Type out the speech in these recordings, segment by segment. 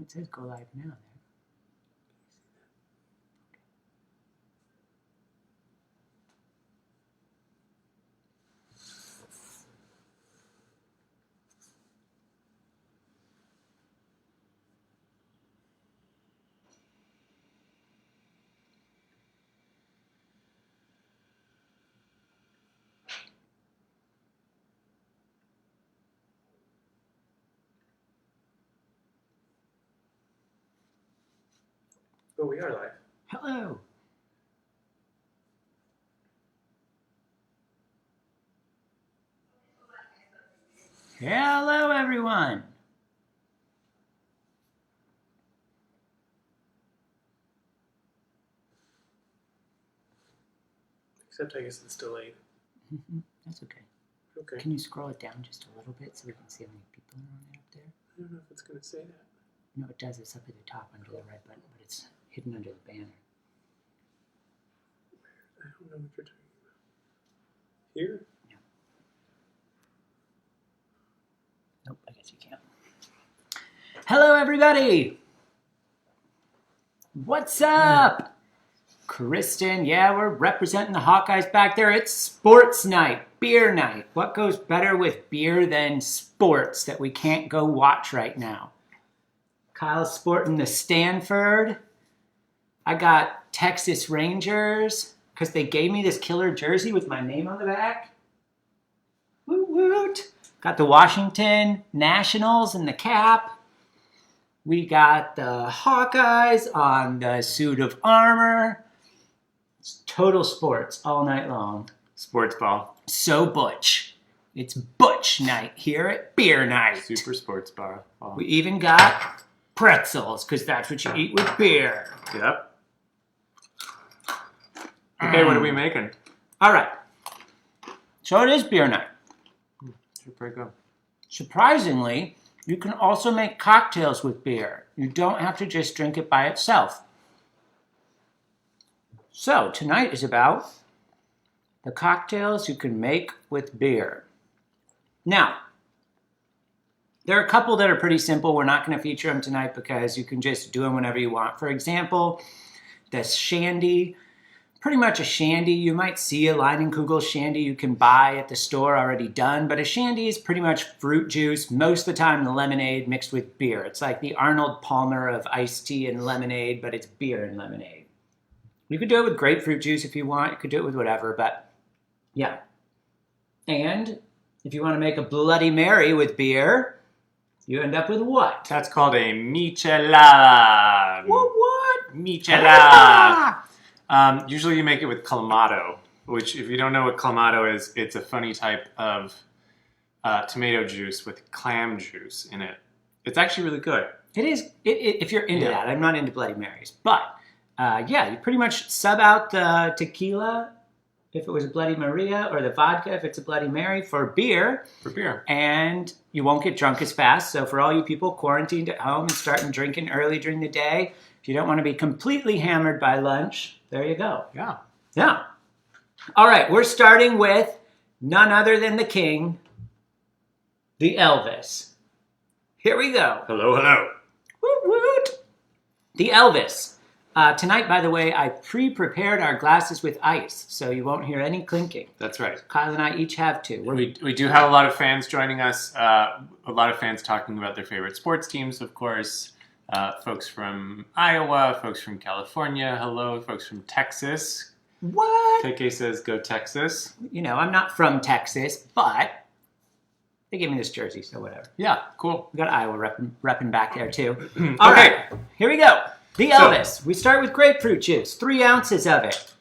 it says go live now there. Oh, we are live. Hello. Hello, everyone. Except I guess it's delayed. That's okay. Okay. Can you scroll it down just a little bit so we can see how many people are on there up there? I don't know if it's going to say that. No, it does. It's up at the top under the red button, but it's hidden under the banner. I don't know what you're talking about. Here? No. Nope, I guess you can't. Hello, everybody. What's up? Kristen, yeah, we're representing the Hawkeyes back there. It's sports night, beer night. What goes better with beer than sports that we can't go watch right now? Kyle's sporting the Stanford. I got Texas Rangers because they gave me this killer jersey with my name on the back. Woot woot. Got the Washington Nationals in the cap. We got the Hawkeyes on the suit of armor. It's total sports all night long. Sports ball. So butch. It's butch night here at beer night. Super sports bar. Ball. We even got pretzels because that's what you eat with beer. Yep. Okay, what are we making? All right. So it is beer night. Should pretty good. Surprisingly, you can also make cocktails with beer. You don't have to just drink it by itself. So tonight is about the cocktails you can make with beer. Now, there are a couple that are pretty simple. We're not going to feature them tonight because you can just do them whenever you want. For example, the shandy. Pretty much a shandy. You might see a Leinenkugel shandy you can buy at the store already done, but a shandy is pretty much fruit juice, most of the time lemonade mixed with beer. It's like the Arnold Palmer of iced tea and lemonade, but it's beer and lemonade. You could do it with grapefruit juice if you want. You could do it with whatever, but yeah. And if you want to make a Bloody Mary with beer, you end up with what? That's called a michelada. What? Michelada. Usually you make it with clamato, which if you don't know what clamato is, it's a funny type of tomato juice with clam juice in it. It's actually really good. It is, if you're into that. I'm not into Bloody Marys. But, yeah, you pretty much sub out the tequila if it was a Bloody Maria, or the vodka if it's a Bloody Mary, for beer. For beer. And you won't get drunk as fast. So for all you people quarantined at home and starting drinking early during the day, if you don't want to be completely hammered by lunch, there you go. Yeah. Yeah. All right, we're starting with none other than the king, the Elvis. Here we go. Hello, hello. Woot woot. The Elvis. Tonight, by the way, I pre-prepared our glasses with ice, so you won't hear any clinking. That's right. Kyle and I each have two. We do have a lot of fans joining us. A lot of fans talking about their favorite sports teams, of course. Folks from Iowa, folks from California, hello, folks from Texas. What? KK says, go Texas. You know, I'm not from Texas, but they gave me this jersey, so whatever. Yeah, cool. We got Iowa repping back there, too. All right, here we go. The Elvis. We start with grapefruit juice, 3 ounces of it.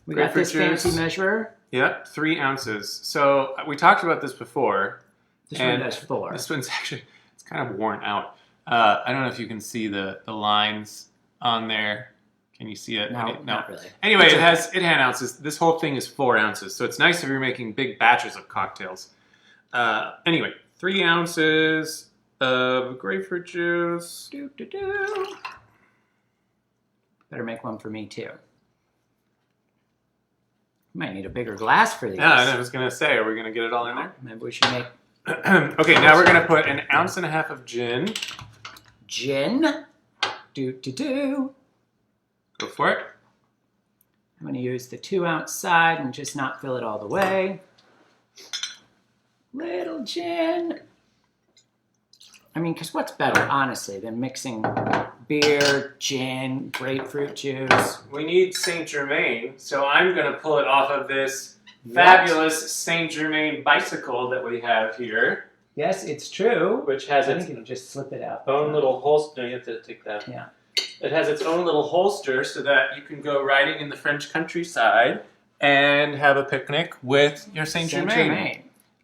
We got this fancy measurer. Yep, 3 ounces. So we talked about this before. This one does 4. This one's actually, it's kind of worn out. I don't know if you can see the lines on there. Can you see it? No, not really. Anyway, it had ounces. This whole thing is 4 ounces. So it's nice if you're making big batches of cocktails. Anyway, 3 ounces of grapefruit juice. Better make one for me, too. Might need a bigger glass for these. Yeah, I was going to say, are we going to get it all in there? Maybe we should make... Okay, now we're going to put 1.5 ounces of gin. gin. Do. Go for it. I'm going to use the 2-ounce side and just not fill it all the way. Little gin. I mean, because what's better, honestly, than mixing beer, gin, grapefruit juice? We need Saint Germain, so I'm going to pull it off of this fabulous Saint Germain bicycle that we have here. Yes, it's true. Which has I its think you can just slip it out. own little holster. No, you have to take that. Yeah. It has its own little holster so that you can go riding in the French countryside and have a picnic with your Saint Germain.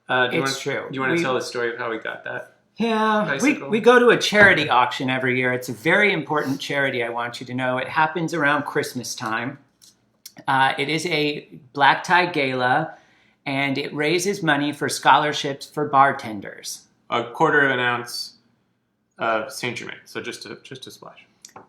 It's true. Do you want to tell the story of how we got that? Yeah, we go to a charity auction every year. It's a very important charity, I want you to know. It happens around Christmas time. It is a black tie gala, and it raises money for scholarships for bartenders. A quarter of an ounce of Saint Germain, so just a splash.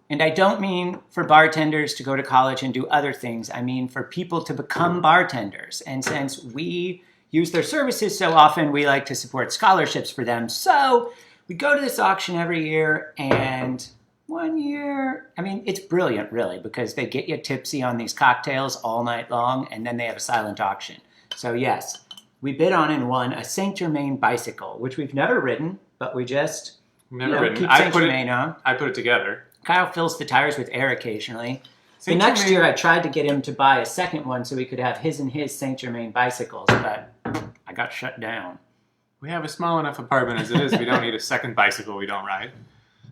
And I don't mean for bartenders to go to college and do other things. I mean for people to become bartenders. And since we use their services so often, we like to support scholarships for them. So we go to this auction every year, and one year, I mean, it's brilliant, really, because they get you tipsy on these cocktails all night long, and then they have a silent auction. So yes, we bid on and won a Saint Germain bicycle, which we've never ridden, but we just ridden. keep Saint Germain on. I put it together. Kyle fills the tires with air occasionally. The Saint next Germain- year, I tried to get him to buy a second one so we could have his and his Saint Germain bicycles, but I got shut down. We have a small enough apartment as it is. We don't need a second bicycle we don't ride.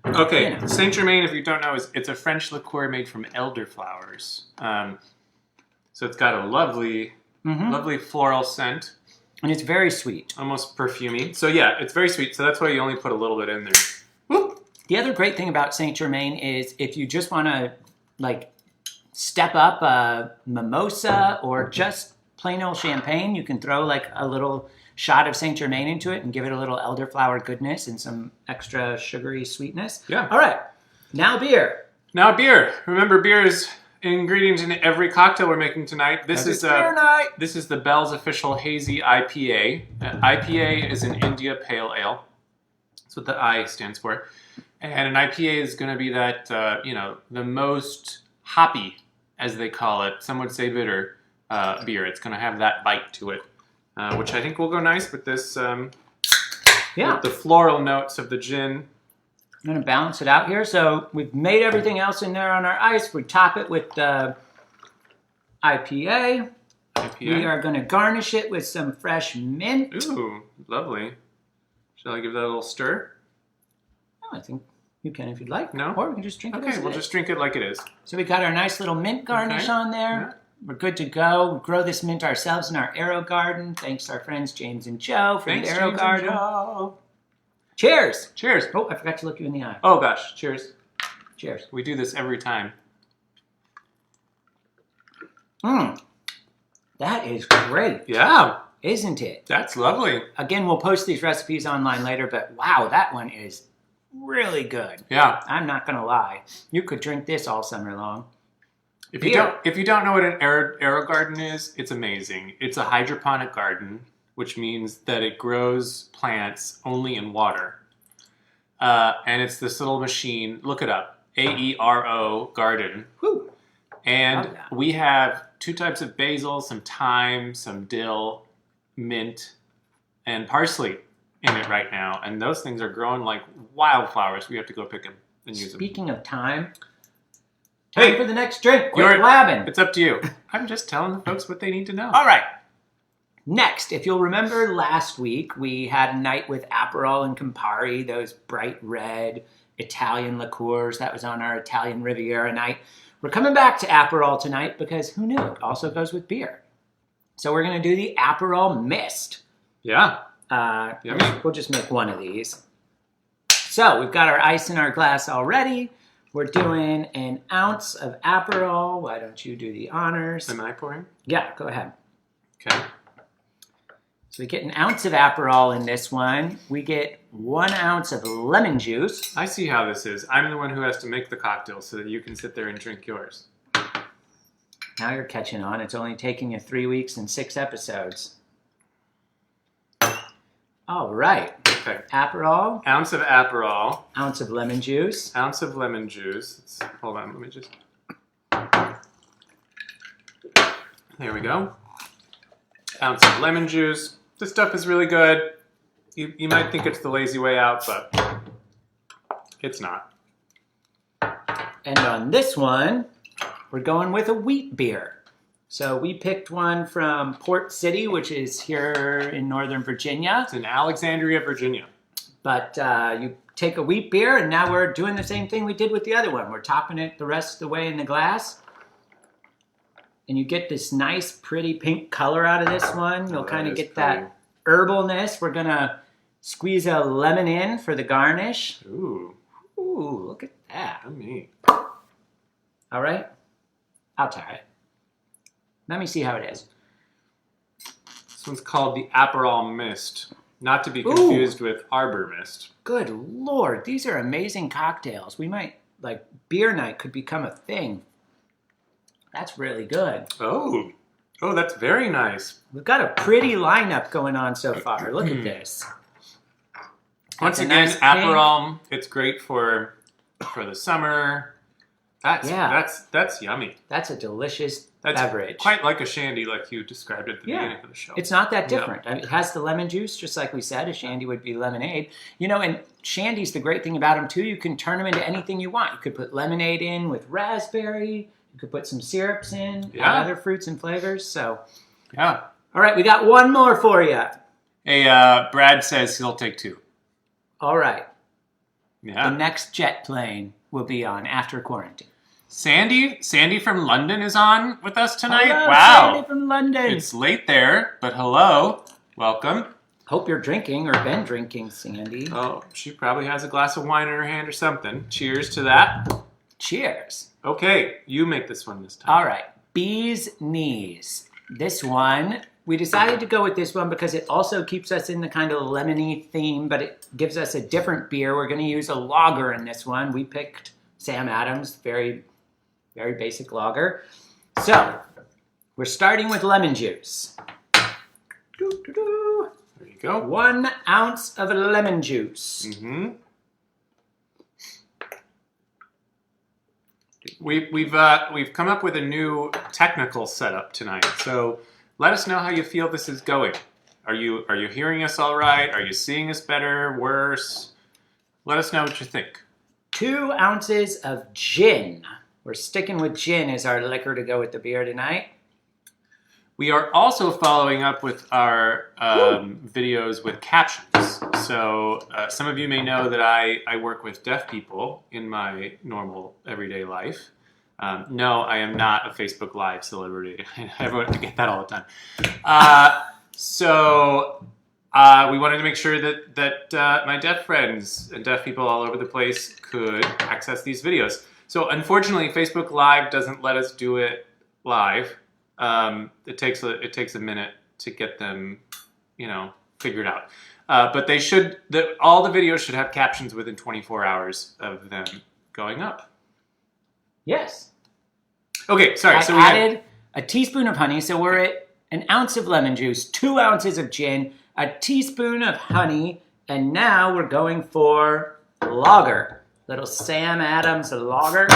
Okay, You know. Saint Germain, if you don't know, it's a French liqueur made from elderflowers. So it's got a lovely floral scent, And it's very sweet. almost perfumey. So yeah, it's very sweet. So that's why you only put a little bit in there. Whoop. The other great thing about Saint Germain is if you just want to, like, step up a mimosa or just plain old champagne, you can throw, like, a little shot of Saint Germain into it and give it a little elderflower goodness and some extra sugary sweetness. Yeah. All right. Now beer. Now beer. Remember, beer is an ingredient in every cocktail we're making tonight. This is beer night. This is the Bell's official hazy IPA. IPA is an India Pale Ale. That's what the I stands for. And an IPA is going to be that, the most hoppy, as they call it. Some would say bitter beer. It's going to have that bite to it, which I think will go nice with this, with the floral notes of the gin. I'm going to balance it out here. So we've made everything else in there on our ice. We top it with the IPA. We are going to garnish it with some fresh mint. Ooh, lovely. Shall I give that a little stir? Oh, I think you can if you'd like. No? Or we can just drink it as Okay, it we'll is. just drink it like it is. So we got our nice little mint garnish on there. Yeah. We're good to go. We grow this mint ourselves in our Aero Garden. Thanks to our friends James and Joe from Thanks, the Aero James and Garden. Joe. Cheers! Cheers. Oh, I forgot to look you in the eye. Oh gosh, cheers. Cheers. We do this every time. That is great, Yeah, isn't it? that's lovely. Again, we'll post these recipes online later, but wow, that one is really good. Yeah. I'm not going to lie. You could drink this all summer long. If you don't know what an aero garden is, it's amazing. It's a hydroponic garden, which means that it grows plants only in water. And it's this little machine. Look it up. AERO garden. Whew. And Love that. we have 2 types of basil, some thyme, some dill, mint, and parsley in it right now. And those things are growing like wildflowers. We have to go pick them and use them. Speaking of time Hey, for the next drink. Quit you're- blabbing. It's up to you. I'm just telling the folks what they need to know. All right. Next, if you'll remember last week, we had a night with Aperol and Campari, those bright red Italian liqueurs. That was on our Italian Riviera night. We're coming back to Aperol tonight because who knew? It also goes with beer. So we're going to do the Aperol Mist. Yeah. Yummy. We'll just make one of these. So we've got our ice in our glass already. We're doing an ounce of Aperol. Why don't you do the honors? Am I pouring? Yeah, go ahead. Okay. So we get an ounce of Aperol in this one. We get 1 ounce of lemon juice. I see how this is. I'm the one who has to make the cocktail so that you can sit there and drink yours. Now you're catching on. It's only taken you 3 weeks and 6 episodes. All right. Okay. Aperol, Ounce of Aperol. ounce of lemon juice. Ounce of lemon juice. Hold on, let me just... There we go. Ounce of lemon juice. This stuff is really good. You might think it's the lazy way out, but it's not. And on this one, we're going with a wheat beer. So we picked one from Port City, which is here in Northern Virginia. It's in Alexandria, Virginia. But you take a wheat beer, and now we're doing the same thing we did with the other one. We're topping it the rest of the way in the glass. And you get this nice, pretty pink color out of this one. You'll kind of get that herbalness. We're going to squeeze a lemon in for the garnish. Ooh. Ooh, look at that. Yummy. All right. I'll try it. Let me see how it is. This one's called the Aperol Mist. Not to be confused with Arbor Mist. Good Lord. These are amazing cocktails. We might, like, beer night could become a thing. That's really good. Oh, that's very nice. We've got a pretty lineup going on so far. Look at this. Once again, nice Aperol, it's great for the summer. That's yummy. That's a delicious That's beverage. quite like a shandy, like you described at the beginning of the show. It's not that different. I mean, it has the lemon juice, just like we said. A shandy would be lemonade. You know, and shandies, the great thing about them, too, you can turn them into anything you want. You could put lemonade in with raspberry. You could put some syrups in, add other fruits and flavors. So, yeah. All right, we got one more for you. Hey, Brad says he'll take 2. All right. Yeah. The next jet plane will be on after quarantine. Sandy from London is on with us tonight. Hello, Wow. Sandy from London. It's late there, but hello. Welcome. Hope you're drinking or been drinking, Sandy. Oh, she probably has a glass of wine in her hand or something. Cheers to that. Cheers. Okay, you make this one this time. All right. Bee's Knees. This one, we decided to go with this one because it also keeps us in the kind of lemony theme, but it gives us a different beer. We're going to use a lager in this one. We picked Sam Adams, very, very basic lager. So, we're starting with lemon juice. Doo-doo-doo. There you go. 1 ounce of lemon juice. Mm-hmm. We've come up with a new technical setup tonight. So let us know how you feel this is going. Are you hearing us all right? Are you seeing us better, worse? Let us know what you think. 2 ounces of gin. We're sticking with gin as our liquor to go with the beer tonight. We are also following up with our videos with captions. So some of you may know that I work with deaf people in my normal everyday life. No, I am not a Facebook Live celebrity. I get that all the time. So we wanted to make sure that my deaf friends and deaf people all over the place could access these videos. So unfortunately, Facebook Live doesn't let us do it live. It takes a minute to get them, figured out. But they should. All the videos should have captions within 24 hours of them going up. Yes. Okay, sorry. I So we added a teaspoon of honey, so we're at 1 ounce of lemon juice, 2 ounces of gin, a teaspoon of honey, and now we're going for lager. Little Sam Adams lager.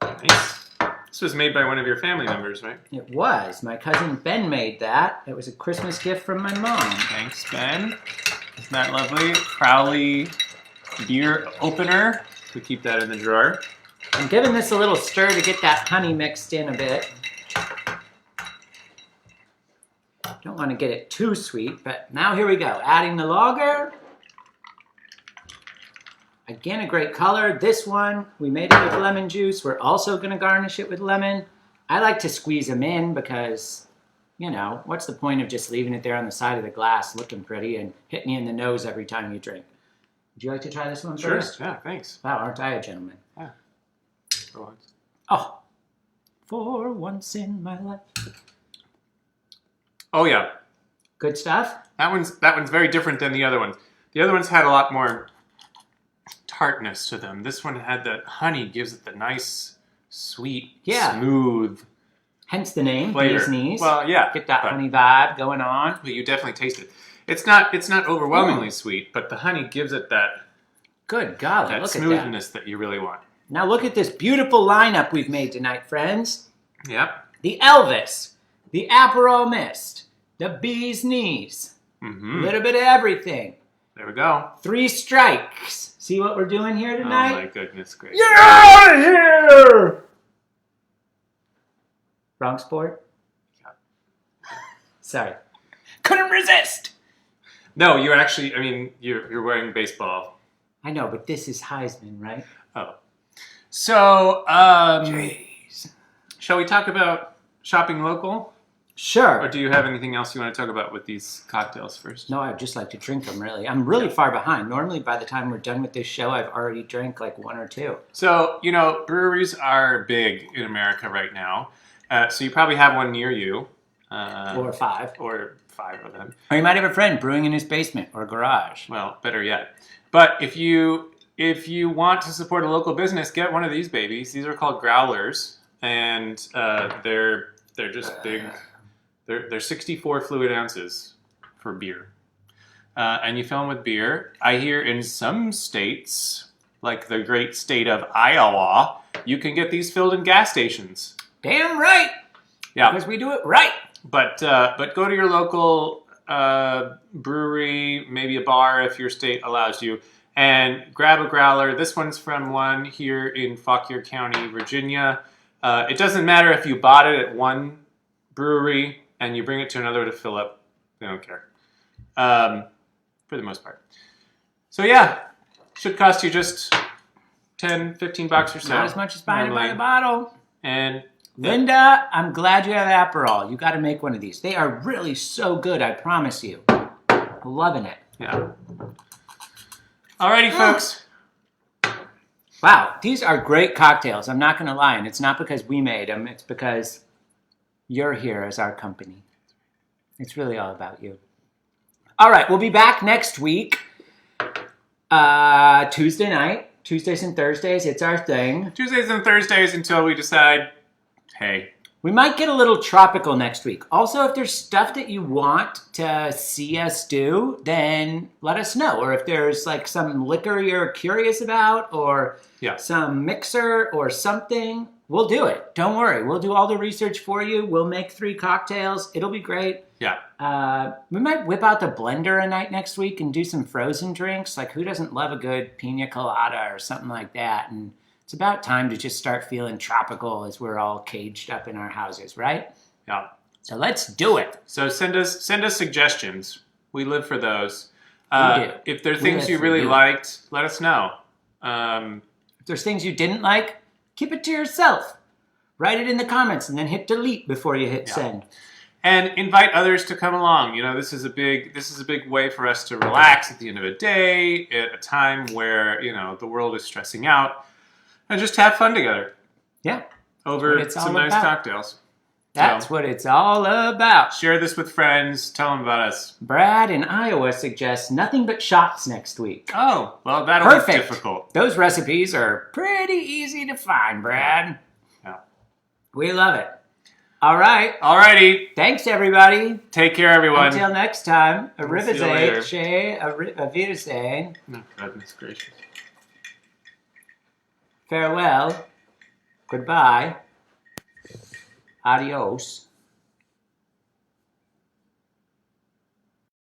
Nice. This was made by one of your family members, right? It was. My cousin Ben made that. It was a Christmas gift from my mom. Thanks, Ben. Isn't that lovely? Crowley beer opener. We keep that in the drawer. I'm giving this a little stir to get that honey mixed in a bit. Don't want to get it too sweet, but now here we go. Adding the lager. Again, a great color. This one, we made it with lemon juice. We're also going to garnish it with lemon. I like to squeeze them in because, what's the point of just leaving it there on the side of the glass looking pretty and hitting you in the nose every time you drink? Would you like to try this one first? Sure, yeah, thanks. Wow, aren't I a gentleman? Yeah. For once. Oh, for once in my life. Oh, yeah. Good stuff? That one's very different than the other ones. The other ones had a lot more tartness to them. This one had the honey, gives it the nice, sweet, smooth Hence the name, flavor. Bee's Knees. Well, yeah. Get that honey vibe going on. But you definitely taste it. It's not overwhelmingly sweet, but the honey gives it that Good golly, that look at that. smoothness that you really want. Now look at this beautiful lineup we've made tonight, friends. Yep. The Elvis, the Aperol Mist, the Bee's Knees, a little bit of everything. There we go. 3 strikes. See what we're doing here tonight? Oh my goodness gracious. Get out of here! Wrong sport? Yep. Sorry. Couldn't resist! No, you're actually, I mean, you're wearing baseball. I know, but this is Heisman, right? Oh. So, Jeez. shall we talk about shopping local? Sure. Or do you have anything else you want to talk about with these cocktails first? No, I'd just like to drink them, really. I'm really far behind. Normally, by the time we're done with this show, I've already drank like 1 or 2. So, you know, breweries are big in America right now. So you probably have one near you. Or 5. Or 5 of them. Or you might have a friend brewing in his basement or garage. Well, better yet. But if you want to support a local business, get one of these babies. These are called growlers, and they're just big. They're 64 fluid ounces for beer, and you fill them with beer. I hear in some states, like the great state of Iowa, you can get these filled in gas stations. Damn right! Yeah, Because we do it right! but go to your local brewery, maybe a bar if your state allows you, and grab a growler. This one's from one here in Fauquier County, Virginia. It doesn't matter if you bought it at one brewery and you bring it to another to fill up. They don't care, for the most part. So yeah, should cost you just $10-15 or so. Not as much as buying it by normally. the bottle. And Linda, I'm glad you have Aperol. You got to make one of these. They are really so good, I promise you. Loving it. yeah. Alrighty, folks. Wow, these are great cocktails. I'm not going to lie. And it's not because we made them. It's because you're here as our company. It's really all about you. All right, we'll be back next week. Tuesday night. Tuesdays and Thursdays. It's our thing. Tuesdays and Thursdays until we decide, hey. We might get a little tropical next week. Also, if there's stuff that you want to see us do, then let us know. Or if there's like some liquor you're curious about or some mixer or something, we'll do it. Don't worry. We'll do all the research for you. We'll make 3 cocktails. It'll be great. Yeah. We might whip out the blender a night next week and do some frozen drinks. Like, who doesn't love a good pina colada or something like that? And it's about time to just start feeling tropical as we're all caged up in our houses, right? Yeah. So let's do it. So send us suggestions. We live for those. We do. If there are We things live you for really you. liked, let us know. If there's things you didn't like, keep it to yourself. Write it in the comments and then hit delete before you hit send. And invite others to come along. You know, this is a big way for us to relax at the end of a day, at a time where, you know, the world is stressing out, and just have fun together. Yeah. Over some nice cocktails. That's what it's all about. Share this with friends. Tell them about us. Brad in Iowa suggests nothing but shots next week. Oh, well, that'll be difficult. Those recipes are pretty easy to find, Brad. Yeah. We love it. All right. Alrighty. Thanks, everybody. Take care, everyone. Until next time. We'll see you later. Wiedersehen. Oh, goodness gracious. Farewell. Goodbye. Adios.